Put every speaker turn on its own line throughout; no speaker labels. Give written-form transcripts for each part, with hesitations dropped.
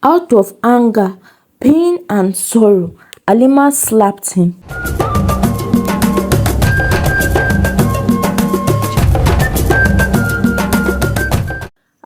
Out of anger, pain and sorrow, Halima slapped him.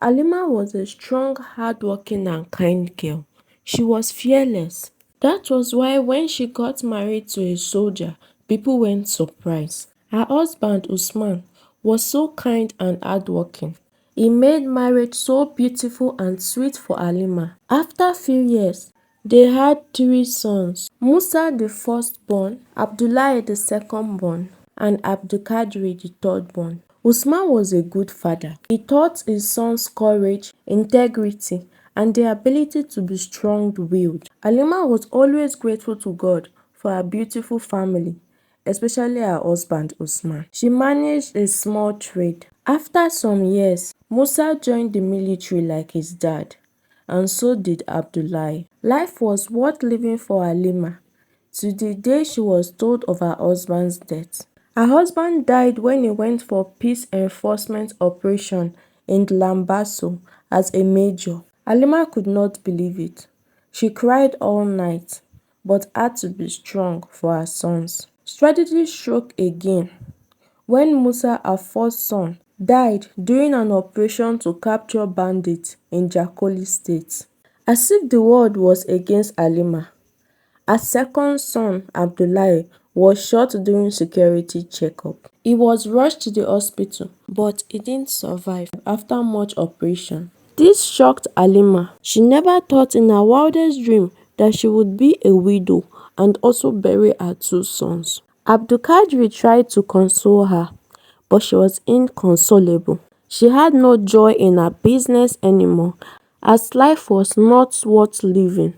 Halima was a strong, hardworking and kind girl. She was fearless. That was why when she got married to a soldier, people weren't surprised. Her husband Usman was so kind and hardworking. He made marriage so beautiful and sweet for Halima. After few years, they had three sons: Musa the firstborn, Abdullah the secondborn, and Abdulkadir the thirdborn. Usman was a good father. He taught his sons courage, integrity, and the ability to be strong-willed. Halima was always grateful to God for her beautiful family, especially her husband Usman. She managed a small trade. After some years, Musa joined the military like his dad, and so did Abdullah. Life was worth living for Halima to the day she was told of her husband's death. Her husband died when he went for peace enforcement operation in Lambaso as a major. Halima could not believe it. She cried all night, but had to be strong for her sons. Strategy struck again when Musa, her first son, died during an operation to capture bandits in Jakoli State. As if the world was against Halima, her second son, Abdullahi, was shot during security checkup. He was rushed to the hospital, but he didn't survive after much operation. This shocked Halima. She never thought in her wildest dream that she would be a widow and also bury her two sons. Abdulkadir tried to console her, but she was inconsolable. She had no joy in her business anymore, as life was not worth living.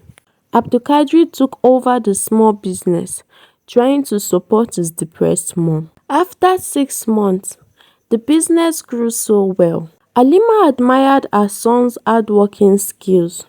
Abdulkadir took over the small business, trying to support his depressed mom. After 6 months, the business grew so well. Halima admired her son's hardworking skills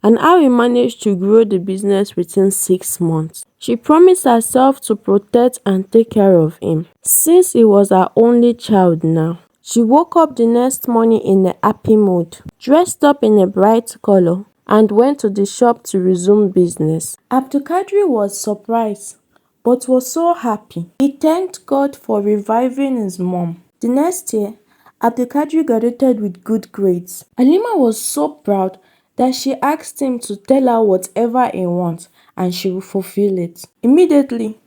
and how he managed to grow the business within 6 months. She promised herself to protect and take care of him, since he was her only child now. She woke up the next morning in a happy mood, dressed up in a bright color, and went to the shop to resume business. Abdulkadir was surprised, but was so happy. He thanked God for reviving his mom. The next year, Abdulkadir graduated with good grades. Halima was so proud that she asked him to tell her whatever he wants and she will fulfill it. Immediately,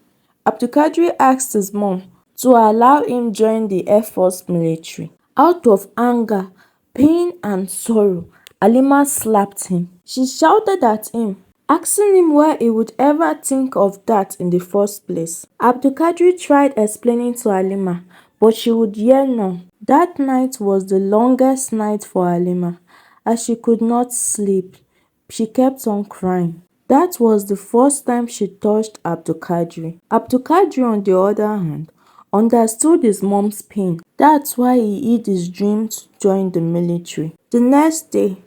Abdulkadir asked his mom to allow him join the Air Force military. Out of anger, pain and sorrow, Halima slapped him. She shouted at him, asking him why he would ever think of that in the first place. Abdulkadir tried explaining to Halima, but she would hear none. That night was the longest night for Halima, as she could not sleep. She kept on crying. That was the first time she touched Abdulkadir. Abdulkadir, on the other hand, understood his mom's pain. That's why he hid his dream to join the military. The next day,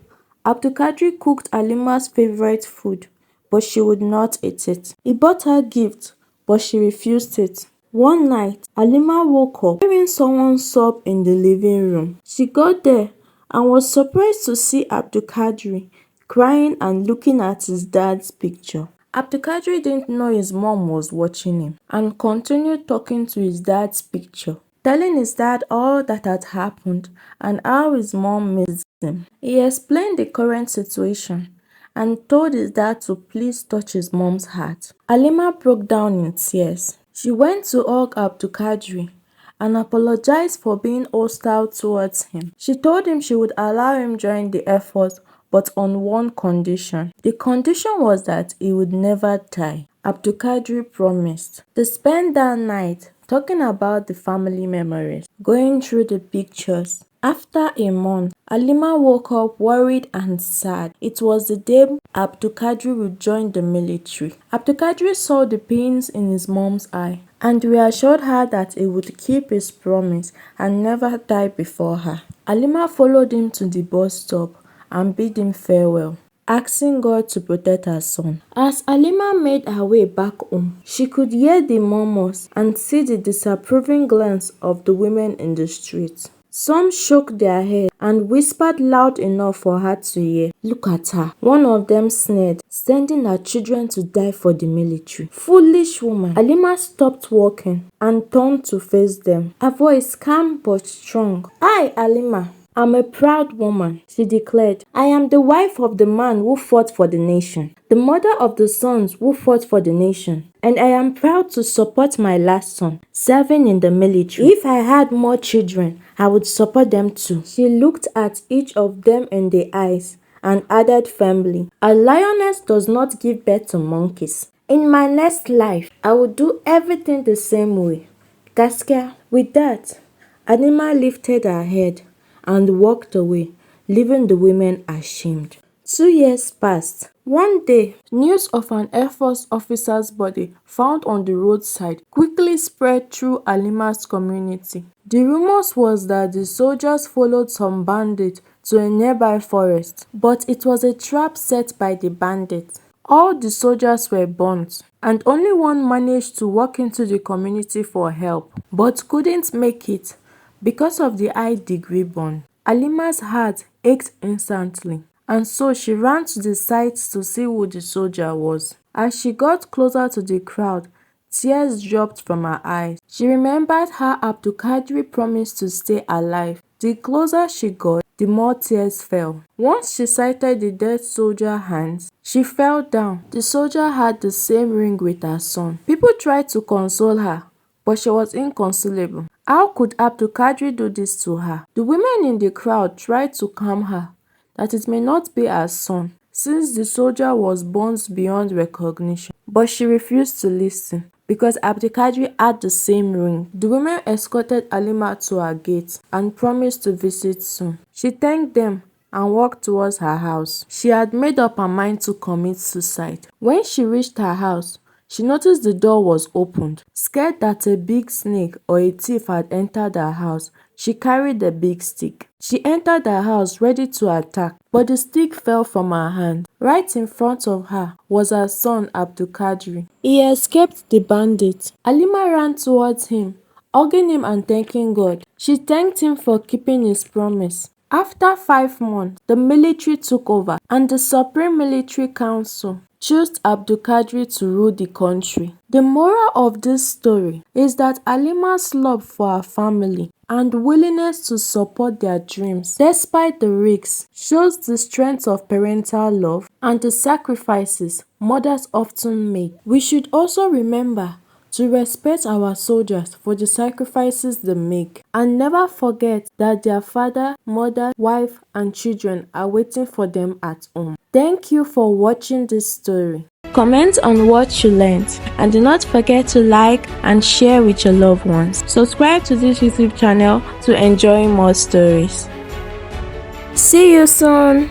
Abdulkadir cooked Halima's favorite food, but she would not eat it. He bought her gifts, but she refused it. One night, Halima woke up hearing someone sob in the living room. She got there and was surprised to see Abdulkadir crying and looking at his dad's picture. Abdulkadir didn't know his mom was watching him and continued talking to his dad's picture, telling his dad all that had happened and how his mom missed him. He explained the current situation and told his dad to please touch his mom's heart. Halima broke down in tears. She went to hug Abdulkadir and apologized for being hostile towards him. She told him she would allow him join the Air Force, but on one condition. The condition was that he would never die. Abdulkadir promised. They spent that night talking about the family memories, going through the pictures. After a month, Halima woke up worried and sad. It was the day Abdulkadir would join the military. Abdulkadir saw the pains in his mom's eye and reassured her that he would keep his promise and never die before her. Halima followed him to the bus stop and bid him farewell, asking God to protect her son. As Halima made her way back home, she could hear the murmurs and see the disapproving glance of the women in the street. Some shook their head and whispered loud enough for her to hear. "Look at her," one of them sneered, "sending her children to die for the military. Foolish woman." Halima stopped walking and turned to face them, her voice calm but strong. "I, Halima, I'm a proud woman," she declared. "I am the wife of the man who fought for the nation, the mother of the sons who fought for the nation, and I am proud to support my last son serving in the military. If I had more children, I would support them too." She looked at each of them in the eyes and added firmly, "A lioness does not give birth to monkeys. In my next life, I will do everything the same way. Gaskia." With that, Anima lifted her head and walked away, leaving the women ashamed. 2 years passed. One day, news of an Air Force officer's body found on the roadside quickly spread through Alima's community. The rumors was that the soldiers followed some bandits to a nearby forest, but it was a trap set by the bandits. All the soldiers were burnt, and only one managed to walk into the community for help, but couldn't make it because of the high degree burn. Alima's heart ached instantly, and so she ran to the site to see who the soldier was. As she got closer to the crowd, tears dropped from her eyes. She remembered how Abdulkadir promised to stay alive. The closer she got, the more tears fell. Once she sighted the dead soldier's hands, she fell down. The soldier had the same ring with her son. People tried to console her, but she was inconsolable. How could Abdulkadir do this to her? The women in the crowd tried to calm her, that it may not be her son, since the soldier was burnt beyond recognition. But she refused to listen, because Abdulkadir had the same ring. The women escorted Halima to her gate and promised to visit soon. She thanked them and walked towards her house. She had made up her mind to commit suicide. When she reached her house, she noticed the door was opened. Scared that a big snake or a thief had entered her house, she carried a big stick. She entered her house ready to attack, but the stick fell from her hand. Right in front of her was her son Abdulkadir. He escaped the bandits. Halima ran towards him, hugging him and thanking God. She thanked him for keeping his promise. After 5 months, the military took over, and the Supreme Military Council chose Abdulkadir to rule the country. The moral of this story is that Halima's love for her family and willingness to support their dreams despite the risks shows the strength of parental love and the sacrifices mothers often make. We should also remember to respect our soldiers for the sacrifices they make, and never forget that their father, mother, wife, and children are waiting for them at home. Thank you for watching this story. Comment on what you learned, and do not forget to like and share with your loved ones. Subscribe to this YouTube channel to enjoy more stories. See you soon.